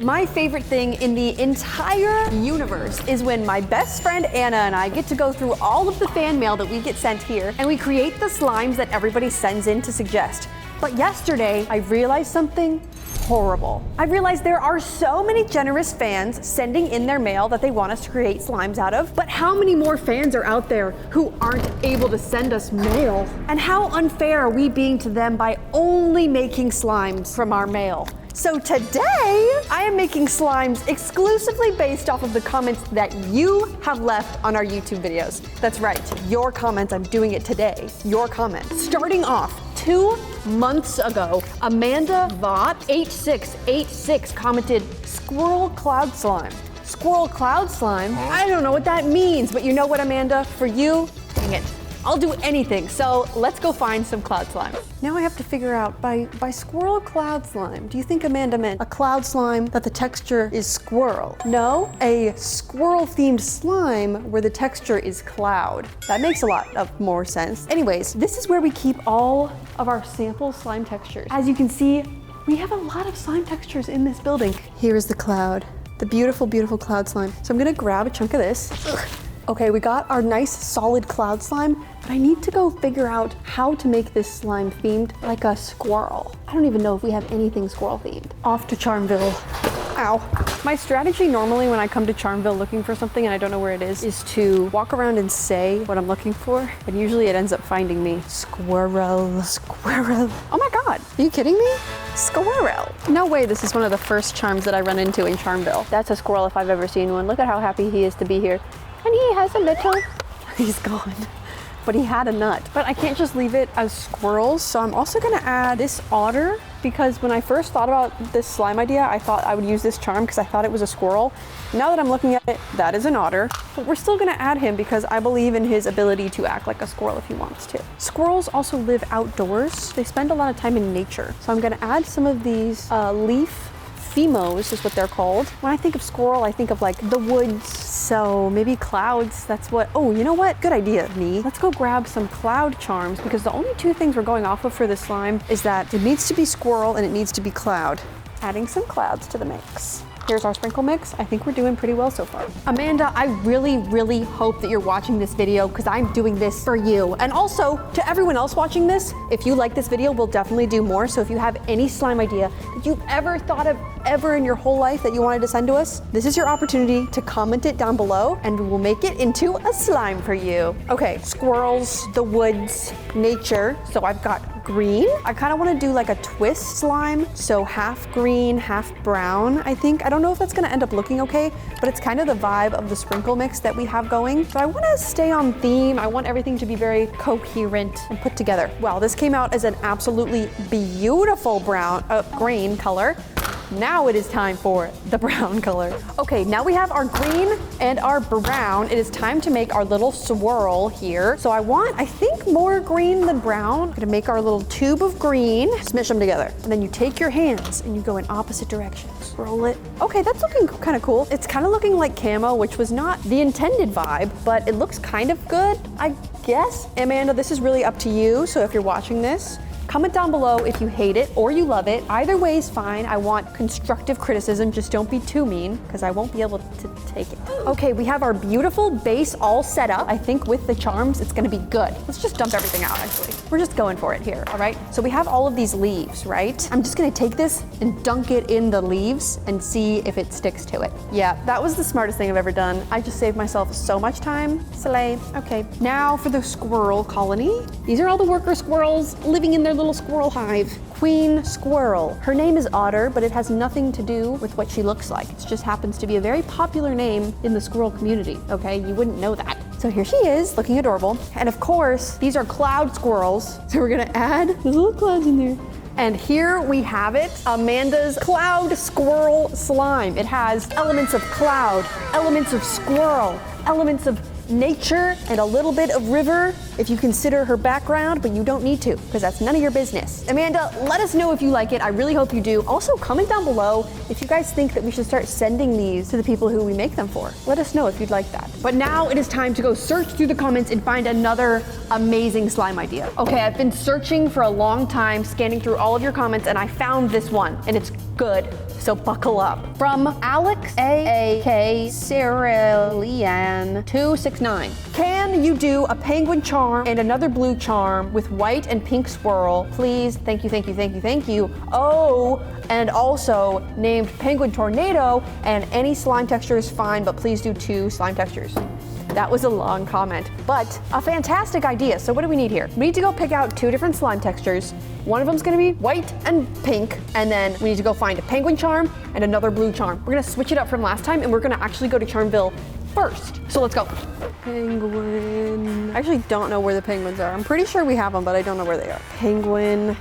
My favorite thing in the entire universe is when my best friend Anna and I get to go through all of the fan mail that we get sent here and we create the slimes that everybody sends in to suggest. But yesterday, I realized something horrible. I realized there are so many generous fans sending in their mail that they want us to create slimes out of, but how many more fans are out there who aren't able to send us mail? And how unfair are we being to them by only making slimes from our mail? So today, I am making slimes exclusively based off of the comments that you have left on our YouTube videos. That's right, your comments, I'm doing it today, your comments. Starting off, 2 months ago, Amanda Vaught 8686 commented, Squirrel Cloud Slime. Squirrel Cloud Slime? I don't know what that means, but you know what, Amanda? For you, dang it. I'll do anything, so let's go find some cloud slime. Now I have to figure out, by squirrel cloud slime, do you think Amanda meant a cloud slime that the texture is squirrel? No, a squirrel-themed slime where the texture is cloud. That makes a lot of more sense. Anyways, this is where we keep all of our sample slime textures. As you can see, we have a lot of slime textures in this building. Here is the cloud, the beautiful, beautiful cloud slime. So I'm gonna grab a chunk of this. Ugh. Okay, we got our nice solid cloud slime, but I need to go figure out how to make this slime themed like a squirrel. I don't even know if we have anything squirrel themed. Off to Charmville. Ow. My strategy normally when I come to Charmville looking for something and I don't know where it is to walk around and say what I'm looking for, and usually it ends up finding me. Squirrel, squirrel. Oh my God, are you kidding me? Squirrel. No way this is one of the first charms that I run into in Charmville. That's a squirrel if I've ever seen one. Look at how happy he is to be here. And he has a little, he's gone, but he had a nut. But I can't just leave it as squirrels, so I'm also gonna add this otter, because when I first thought about this slime idea, I thought I would use this charm because I thought it was a squirrel. Now that I'm looking at it, that is an otter, but we're still gonna add him because I believe in his ability to act like a squirrel if he wants to. Squirrels also live outdoors. They spend a lot of time in nature. So I'm gonna add some of these leaf Femos is what they're called. When I think of squirrel, I think of like the woods. So maybe clouds, that's what, oh, you know what? Good idea, me. Let's go grab some cloud charms because the only 2 things we're going off of for this slime is that it needs to be squirrel and it needs to be cloud. Adding some clouds to the mix. Here's our sprinkle mix. I think we're doing pretty well so far. Amanda, I really, really hope that you're watching this video because I'm doing this for you. And also, to everyone else watching this, if you like this video, we'll definitely do more. So if you have any slime idea that you've ever thought of ever in your whole life that you wanted to send to us, this is your opportunity to comment it down below and we'll make it into a slime for you. Okay, squirrels, the woods, nature. So I've got green. I kind of want to do like a twist slime. So half green, half brown, I think. I don't know if that's going to end up looking okay, but it's kind of the vibe of the sprinkle mix that we have going. So I want to stay on theme. I want everything to be very coherent and put together. Wow, this came out as an absolutely beautiful green color. Now it is time for the brown color. Okay, now we have our green and our brown. It is time to make our little swirl here. So I want, I think, more green than brown. I'm gonna make our little tube of green, smush them together. And then you take your hands and you go in opposite directions. Roll it. Okay, that's looking kind of cool. It's kind of looking like camo, which was not the intended vibe, but it looks kind of good, I guess. Amanda, this is really up to you. So if you're watching this, comment down below if you hate it or you love it. Either way is fine. I want constructive criticism. Just don't be too mean because I won't be able to take it. Okay, we have our beautiful base all set up. I think with the charms, it's gonna be good. Let's just dump everything out, actually. We're just going for it here, all right? So we have all of these leaves, right? I'm just gonna take this and dunk it in the leaves and see if it sticks to it. Yeah, that was the smartest thing I've ever done. I just saved myself so much time. Slay. Okay, now for the squirrel colony. These are all the worker squirrels living in their little squirrel hive. Queen Squirrel. Her name is Otter, but it has nothing to do with what she looks like. It just happens to be a very popular name in the squirrel community, okay? You wouldn't know that. So here she is, looking adorable. And of course, these are cloud squirrels. So we're gonna add the little clouds in there. And here we have it, Amanda's cloud squirrel slime. It has elements of cloud, elements of squirrel, elements of nature, and a little bit of river if you consider her background, but you don't need to because that's none of your business. Amanda, let us know if you like it. I really hope you do. Also, comment down below if you guys think that we should start sending these to the people who we make them for. Let us know if you'd like that. But now it is time to go search through the comments and find another amazing slime idea. Okay, I've been searching for a long time, scanning through all of your comments, and I found this one, and it's good. so buckle up. From Alex AAK Cerulean 269. Can you do a penguin charm and another blue charm with white and pink squirrel? Please, thank you, thank you, thank you, thank you. Oh, and also named Penguin Tornado, and any slime texture is fine, but please do 2 slime textures. That was a long comment, but a fantastic idea. So what do we need here? We need to go pick out 2 different slime textures. One of them's gonna be white and pink, and then we need to go find a penguin charm and another blue charm. We're gonna switch it up from last time, and we're gonna actually go to Charmville first. So let's go. Penguin. I actually don't know where the penguins are. I'm pretty sure we have them, but I don't know where they are. Penguin.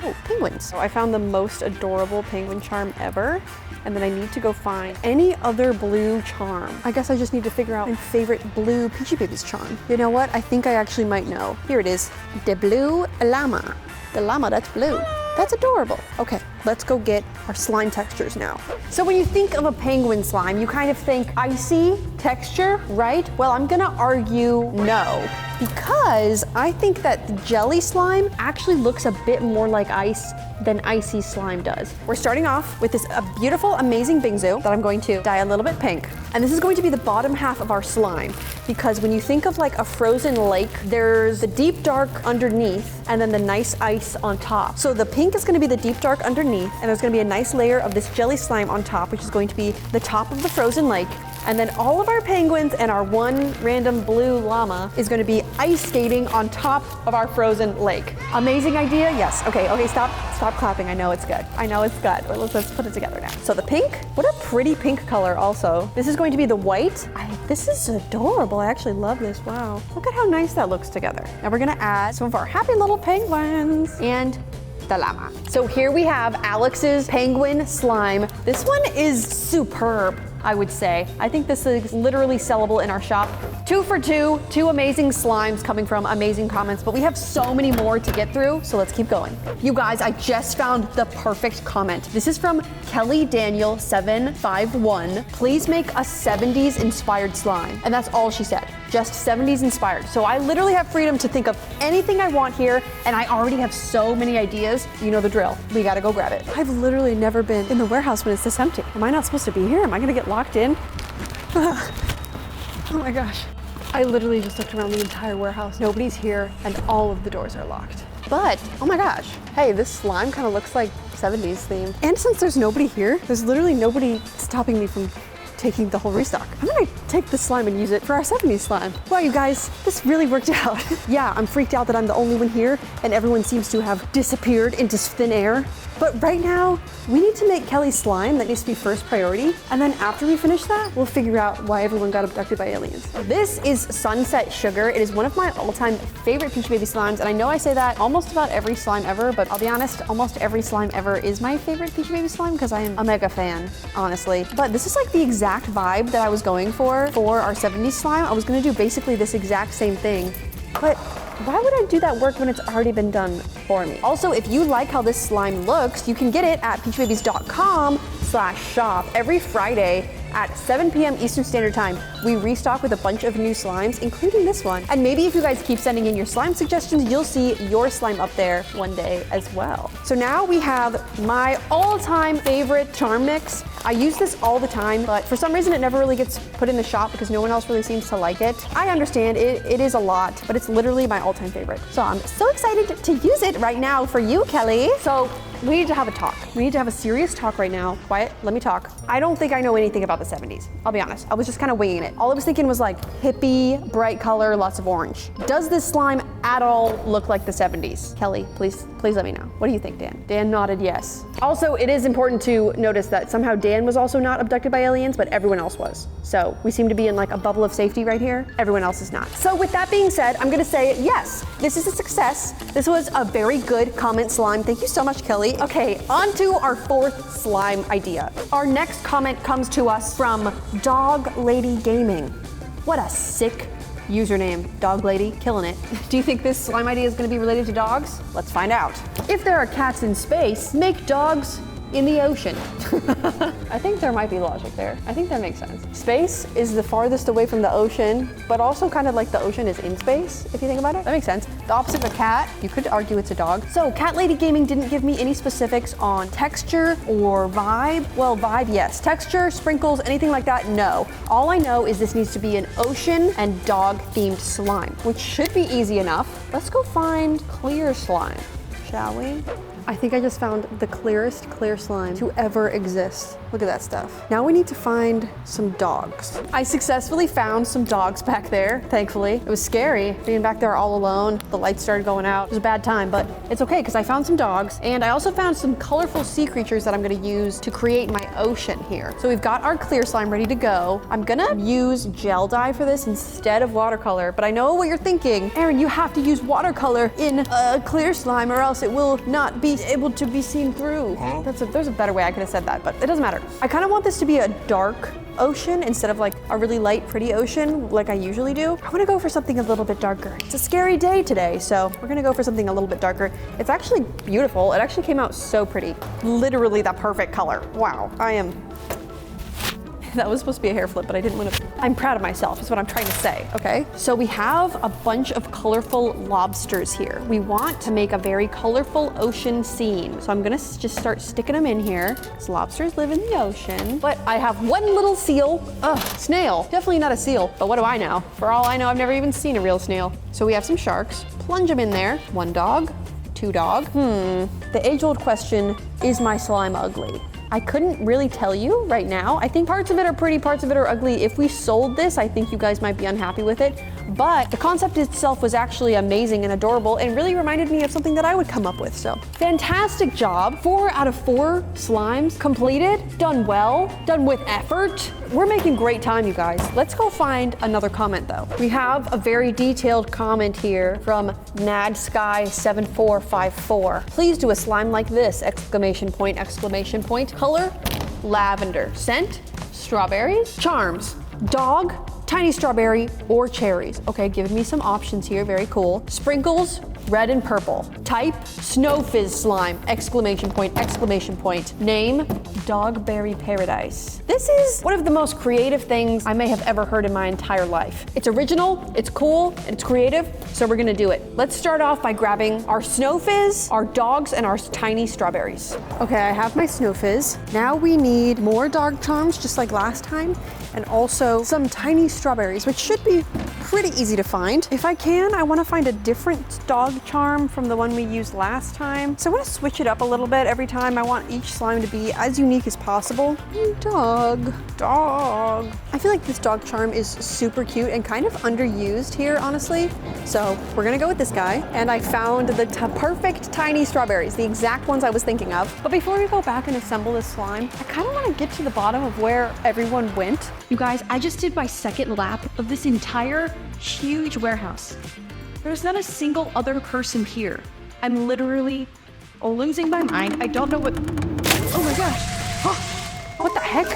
Oh, penguins. So I found the most adorable penguin charm ever, and then I need to go find any other blue charm. I guess I just need to figure out my favorite blue Peachybbies charm. You know what? I think I actually might know. Here it is. The blue llama. The llama that's blue. That's adorable. Okay, let's go get our slime textures now. So when you think of a penguin slime, you kind of think icy texture, right? Well, I'm gonna argue no, because I think that the jelly slime actually looks a bit more like ice than icy slime does. We're starting off with this beautiful, amazing bingsu that I'm going to dye a little bit pink. And this is going to be the bottom half of our slime, because when you think of like a frozen lake, there's the deep dark underneath and then the nice ice on top. So the pink is gonna be the deep dark underneath, and there's gonna be a nice layer of this jelly slime on top, which is going to be the top of the frozen lake. And then all of our penguins and our one random blue llama is gonna be ice skating on top of our frozen lake. Amazing idea? Yes. Okay, stop clapping. I know it's good. I know it's good. Well, let's put it together now. So the pink, what a pretty pink color also. This is going to be the white. This is adorable. I actually love this. Wow. Look at how nice that looks together. Now we're gonna add some of our happy little penguins and the llama. So here we have Alex's penguin slime. This one is superb, I would say. I think this is literally sellable in our shop. 2 for 2, 2 amazing slimes coming from amazing comments, but we have so many more to get through, so let's keep going. You guys, I just found the perfect comment. This is from Kelly Daniel 751. Please make a 70s inspired slime. And that's all she said, just 70s inspired. So I literally have freedom to think of anything I want here, and I already have so many ideas. You know the drill. We gotta go grab it. I've literally never been in the warehouse when it's this empty. Am I not supposed to be here? Am I gonna get locked in? Oh my gosh. I literally just looked around the entire warehouse. Nobody's here, and all of the doors are locked. But, oh my gosh, hey, this slime kind of looks like 70s themed. And since there's nobody here, there's literally nobody stopping me from taking the whole restock. I'm gonna take this slime and use it for our 70s slime. Wow, you guys, this really worked out. Yeah, I'm freaked out that I'm the only one here, and everyone seems to have disappeared into thin air. But right now, we need to make Kelly's slime. That needs to be first priority. And then after we finish that, we'll figure out why everyone got abducted by aliens. This is Sunset Sugar. It is one of my all-time favorite Peachybbies slimes. And I know I say that almost about every slime ever, but I'll be honest, almost every slime ever is my favorite Peachybbies slime because I am a mega fan, honestly. But this is like the exact vibe that I was going for our 70s slime. I was gonna do basically this exact same thing, but why would I do that work when it's already been done for me? Also, if you like how this slime looks, you can get it at peachybbies.com/shop every Friday at 7 p.m. Eastern Standard Time. We restock with a bunch of new slimes, including this one. And maybe if you guys keep sending in your slime suggestions, you'll see your slime up there one day as well. So now we have my all-time favorite charm mix. I use this all the time, but for some reason it never really gets put in the shop because no one else really seems to like it. I understand it is a lot, but it's literally my all-time favorite. So I'm so excited to use it right now for you, Kelly. So we need to have a talk. We need to have a serious talk right now. Quiet, let me talk. I don't think I know anything about the 70s. I'll be honest. I was just kind of winging it. All I was thinking was like hippie, bright color, lots of orange. Does this slime at all look like the 70s? Kelly, please let me know. What do you think, Dan? Dan nodded yes. Also, it is important to notice that somehow Dan was also not abducted by aliens, but everyone else was. So we seem to be in like a bubble of safety right here. Everyone else is not. So with that being said, I'm gonna say yes, this is a success. This was a very good comment slime. Thank you so much, Kelly. Okay, on to our 4th slime idea. Our next comment comes to us from Dog Lady Gaming. What a sick username, Dog Lady, killing it. Do you think this slime idea is gonna be related to dogs? Let's find out. If there are cats in space, make dogs in the ocean. I think there might be logic there. I think that makes sense. Space is the farthest away from the ocean, but also kind of like the ocean is in space, if you think about it. That makes sense. The opposite of a cat, you could argue it's a dog. So Cat Lady Gaming didn't give me any specifics on texture or vibe. Well, vibe, yes. Texture, sprinkles, anything like that, no. All I know is this needs to be an ocean and dog themed slime, which should be easy enough. Let's go find clear slime, shall we? I think I just found the clearest clear slime to ever exist. Look at that stuff. Now we need to find some dogs. I successfully found some dogs back there, thankfully. It was scary being back there all alone. The lights started going out. It was a bad time, but it's okay because I found some dogs, and I also found some colorful sea creatures that I'm gonna use to create my ocean here. So we've got our clear slime ready to go. I'm gonna use gel dye for this instead of watercolor, but I know what you're thinking. Aaron, you have to use watercolor in a clear slime or else it will not be able to be seen through. There's a better way I could have said that, but it doesn't matter. I kind of want this to be a dark ocean instead of like a really light, pretty ocean like I usually do. I want to go for something a little bit darker. It's a scary day today, so we're gonna go for something a little bit darker. It's actually beautiful. It actually came out so pretty. Literally the perfect color. Wow, that was supposed to be a hair flip, but I didn't want to. I'm proud of myself, is what I'm trying to say, okay? So we have a bunch of colorful lobsters here. We want to make a very colorful ocean scene. So I'm gonna just start sticking them in here. These lobsters live in the ocean, but I have one little seal. Snail, definitely not a seal, but what do I know? For all I know, I've never even seen a real snail. So we have some sharks, plunge them in there. One dog, two dog. The age-old question, is my slime ugly? I couldn't really tell you right now. I think parts of it are pretty, parts of it are ugly. If we sold this, I think you guys might be unhappy with it. But the concept itself was actually amazing and adorable and really reminded me of something that I would come up with. So fantastic job. 4 out of 4 slimes completed, done well, done with effort. We're making great time, you guys. Let's go find another comment though. We have a very detailed comment here from NadSky7454. Please do a slime like this, exclamation point, exclamation point. Color, lavender. Scent, strawberries. Charms, dog, tiny strawberry, or cherries. Okay, giving me some options here, very cool. Sprinkles, red and purple. Type, snow fizz slime, exclamation point, exclamation point. Name, Dogberry Paradise. This is one of the most creative things I may have ever heard in my entire life. It's original, it's cool, and it's creative, so we're gonna do it. Let's start off by grabbing our snow fizz, our dogs, and our tiny strawberries. Okay, I have my snow fizz. Now we need more dog charms, just like last time, and also some tiny strawberries, which should be pretty easy to find. If I can, I want to find a different dog charm from the one we used last time. So I want to switch it up a little bit every time. I want each slime to be as unique as possible. Dog. I feel like this dog charm is super cute and kind of underused here, honestly. So we're gonna go with this guy. And I found the perfect tiny strawberries, the exact ones I was thinking of. But before we go back and assemble this slime, I kind of want to get to the bottom of where everyone went. You guys, I just did my second lap of this entire huge warehouse. There's not a single other person here. I'm literally losing my mind. I don't know what... Oh my gosh. What the heck?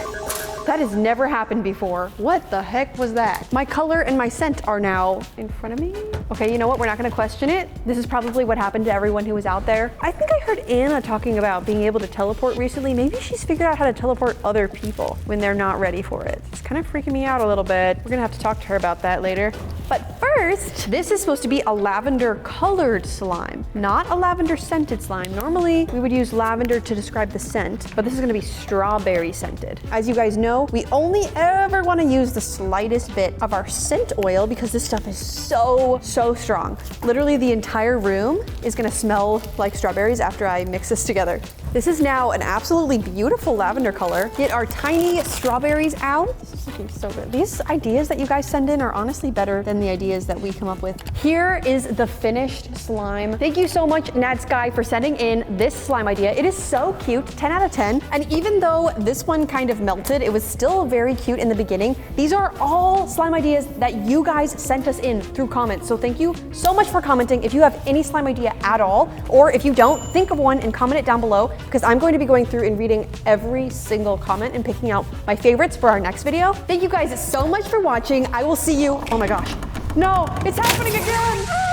That has never happened before. What the heck was that? My color and my scent are now in front of me. Okay, you know what? We're not gonna question it. This is probably what happened to everyone who was out there. I think I heard Anna talking about being able to teleport recently. Maybe she's figured out how to teleport other people when they're not ready for it. It's kind of freaking me out a little bit. We're gonna have to talk to her about that later. But first, this is supposed to be a lavender colored slime, not a lavender scented slime. Normally, we would use lavender to describe the scent, but this is gonna be strawberry scented. As you guys know, we only ever wanna use the slightest bit of our scent oil because this stuff is so strong. Literally the entire room is gonna smell like strawberries after I mix this together. This is now an absolutely beautiful lavender color. Get our tiny strawberries out. This is looking so good. These ideas that you guys send in are honestly better than the ideas that we come up with. Here is the finished slime. Thank you so much, NadSky, for sending in this slime idea. It is so cute, 10 out of 10. And even though this one kind of melted, it was still very cute in the beginning. These are all slime ideas that you guys sent us in through comments. So thank you so much for commenting. If you have any slime idea at all, or if you don't, think of one and comment it down below, because I'm going to be going through and reading every single comment and picking out my favorites for our next video. Thank you guys so much for watching. I will see you. Oh my gosh. No, it's happening again.